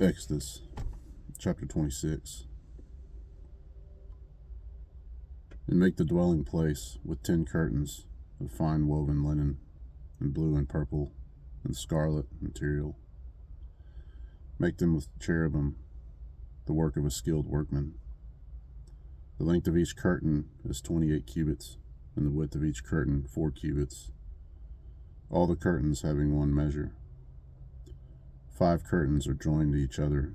Exodus chapter 26. And make the dwelling place with 10 curtains of fine woven linen, and blue and purple and scarlet material. Make them with cherubim, the work of a skilled workman. The length of each curtain is 28 cubits, and the width of each curtain 4 cubits, all the curtains having one measure. 5 curtains are joined to each other,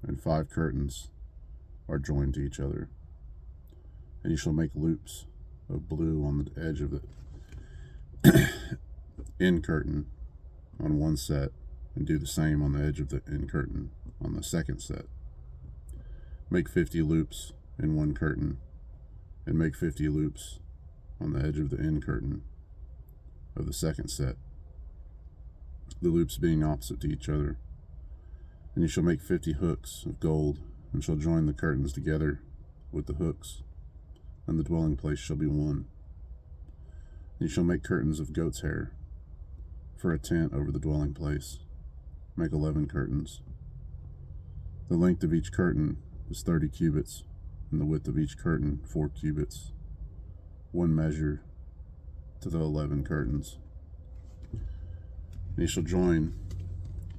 and 5 curtains are joined to each other. And you shall make loops of blue on the edge of the end curtain on one set, and do the same on the edge of the end curtain on the second set. Make 50 loops in one curtain, and make 50 loops on the edge of the end curtain of the second set, the loops being opposite to each other. And you shall make 50 hooks of gold, and shall join the curtains together with the hooks, and the dwelling place shall be one. And you shall make curtains of goat's hair for a tent over the dwelling place. Make 11 curtains. The length of each curtain is 30 cubits, and the width of each curtain 4 cubits, one measure to the 11 curtains. And you shall join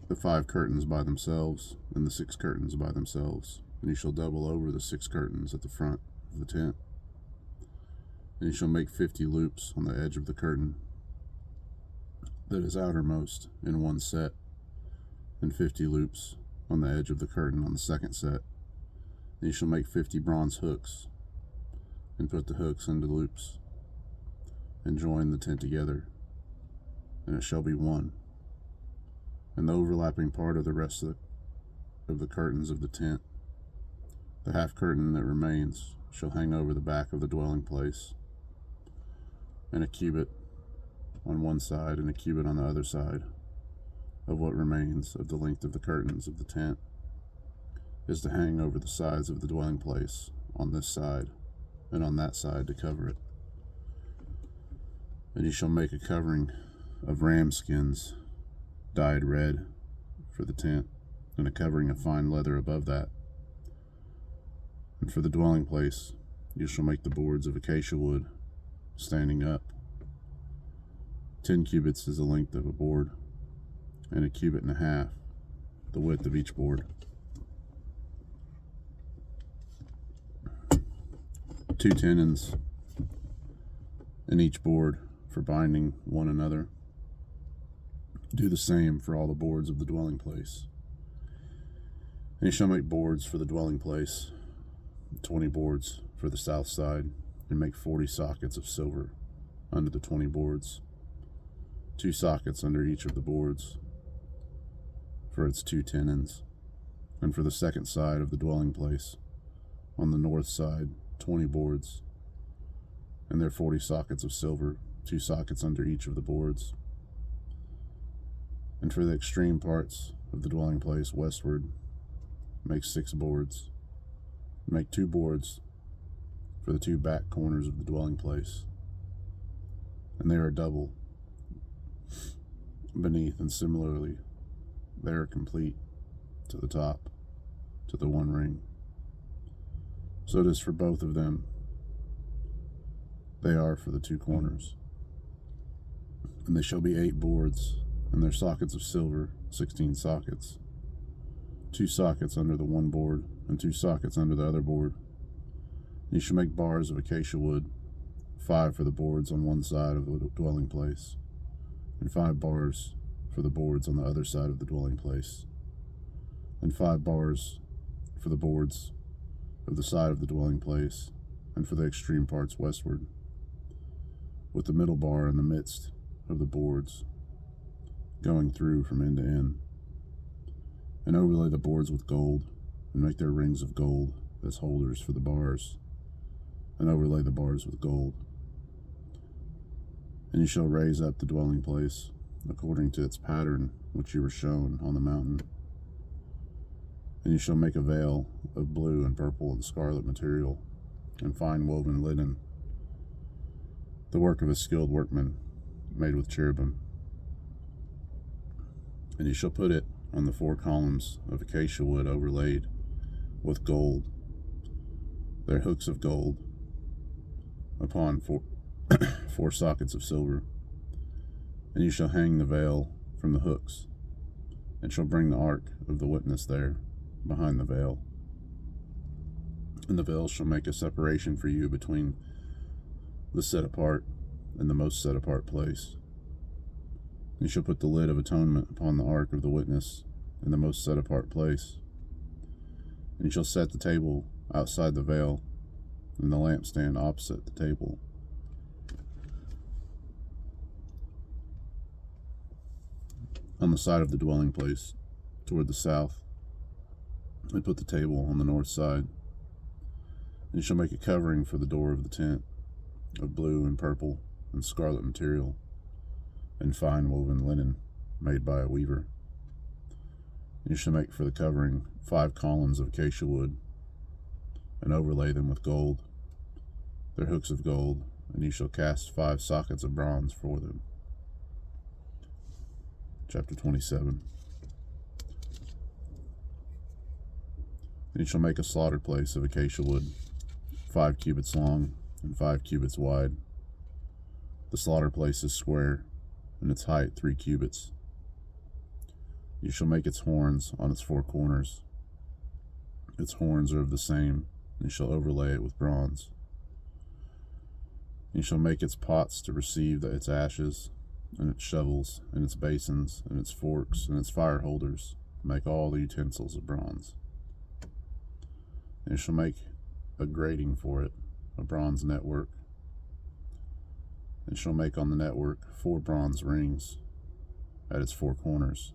the 5 curtains by themselves, and the 6 curtains by themselves, and you shall double over the 6 curtains at the front of the tent. And you shall make 50 loops on the edge of the curtain that is outermost in one set, and 50 loops on the edge of the curtain on the second set. And you shall make 50 bronze hooks, and put the hooks into loops, and join the tent together, and it shall be one. And the overlapping part of the rest of the curtains of the tent, the half curtain that remains, shall hang over the back of the dwelling place, and a cubit on one side and a cubit on the other side of what remains of the length of the curtains of the tent is to hang over the sides of the dwelling place on this side and on that side to cover it. And you shall make a covering of ram skins dyed red for the tent, and a covering of fine leather above that. And for the dwelling place you shall make the boards of acacia wood standing up. 10 cubits is the length of a board, and a cubit and a half the width of each board. 2 tenons in each board for binding one another. Do the same for all the boards of the dwelling place. And you shall make boards for the dwelling place, 20 boards for the south side, and make 40 sockets of silver under the 20 boards, 2 sockets under each of the boards for its 2 tenons. And for the second side of the dwelling place, on the north side, 20 boards, and their 40 sockets of silver, 2 sockets under each of the boards. And for the extreme parts of the dwelling place westward, make 6 boards. Make 2 boards for the 2 back corners of the dwelling place, and they are double beneath, and similarly they are complete to the top, to the one ring. So it is for both of them. They are for the 2 corners. And they shall be 8 boards, and their sockets of silver, 16 sockets, 2 sockets under the one board, and 2 sockets under the other board. And you shall make bars of acacia wood, 5 for the boards on one side of the dwelling place, and 5 bars for the boards on the other side of the dwelling place, and 5 bars for the boards of the side of the dwelling place, and for the extreme parts westward, with the middle bar in the midst of the boards, going through from end to end. And overlay the boards with gold, and make their rings of gold as holders for the bars, and overlay the bars with gold. And you shall raise up the dwelling place according to its pattern which you were shown on the mountain. And you shall make a veil of blue and purple and scarlet material, and fine woven linen, the work of a skilled workman, made with cherubim. And you shall put it on the 4 columns of acacia wood overlaid with gold, their hooks of gold, upon 4 sockets of silver. And you shall hang the veil from the hooks, and shall bring the ark of the witness there behind the veil. And the veil shall make a separation for you between the set apart and the most set apart place. You shall put the lid of atonement upon the ark of the witness in the most set apart place. And you shall set the table outside the veil, and the lampstand opposite the table. On the side of the dwelling place, toward the south, and put the table on the north side. And you shall make a covering for the door of the tent, of blue and purple and scarlet material, and fine woven linen made by a weaver. And you shall make for the covering 5 columns of acacia wood, and overlay them with gold, their hooks of gold, and you shall cast 5 sockets of bronze for them. Chapter 27. And you shall make a slaughter place of acacia wood, 5 cubits long and 5 cubits wide. The slaughter place is square, and its height 3 cubits. You shall make its horns on its 4 corners. Its horns are of the same, and you shall overlay it with bronze. You shall make its pots to receive its ashes, and its shovels, and its basins, and its forks, and its fire holders. Make all the utensils of bronze. And you shall make a grating for it, a bronze network. And shall make on the network 4 bronze rings at its 4 corners.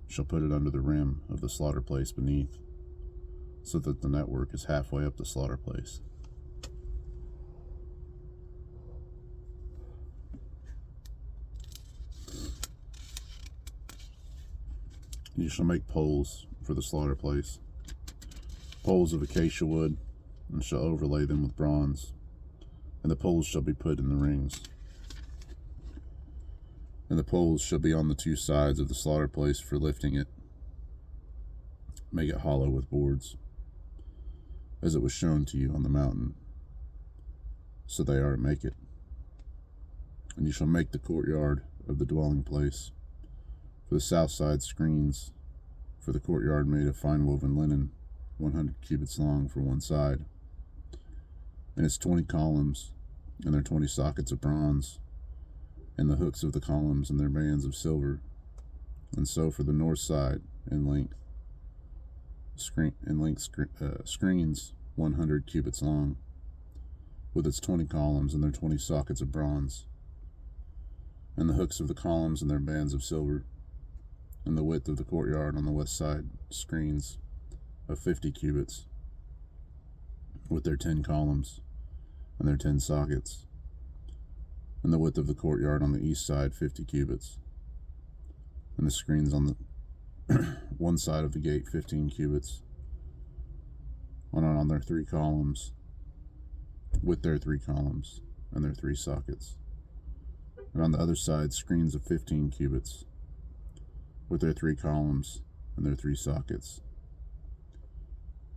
Shall put it under the rim of the slaughter place beneath, so that the network is halfway up the slaughter place. You shall make poles for the slaughter place, poles of acacia wood, and shall overlay them with bronze, and the poles shall be put in the rings. And the poles shall be on the 2 sides of the slaughter place for lifting it. Make it hollow with boards, as it was shown to you on the mountain. So they are to make it. And you shall make the courtyard of the dwelling place. For the south side screens for the courtyard made of fine woven linen, 100 cubits long for one side. And its 20 columns, and their 20 sockets of bronze, and the hooks of the columns and their bands of silver. And so for the north side in length, screens 100 cubits long, with its 20 columns and their 20 sockets of bronze, and the hooks of the columns and their bands of silver. And the width of the courtyard on the west side screens of 50 cubits, with their 10 columns and their 10 sockets. And the width of the courtyard on the east side 50 cubits, and the screens on the one side of the gate 15 cubits, on their 3 columns, with their 3 columns and their 3 sockets. And on the other side screens of 15 cubits, with their 3 columns and their 3 sockets.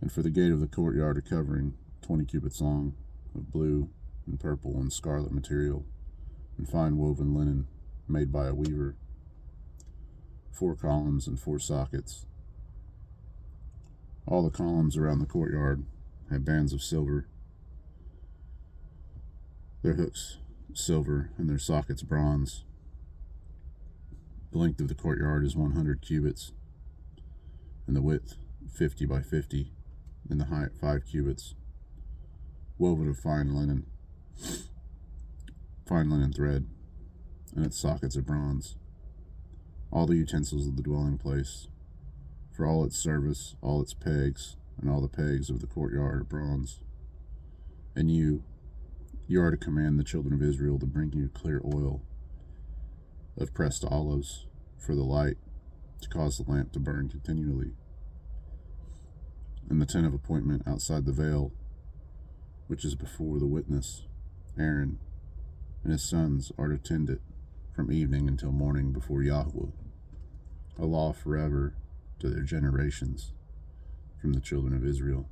And for the gate of the courtyard a covering 20 cubits long, of blue and purple and scarlet material, and fine woven linen made by a weaver, 4 columns and 4 sockets. All the columns around the courtyard have bands of silver, their hooks silver, and their sockets bronze. The length of the courtyard is 100 cubits, and the width 50 by 50, and the height 5 cubits, woven of fine linen thread, and its sockets of bronze. All the utensils of the dwelling place, for all its service, all its pegs, and all the pegs of the courtyard are bronze. And you are to command the children of Israel to bring you clear oil of pressed olives for the light, to cause the lamp to burn continually. And the tent of appointment outside the veil, which is before the witness, Aaron and his sons are to tend it from evening until morning before Yahweh. a law forever to their generations from the children of Israel.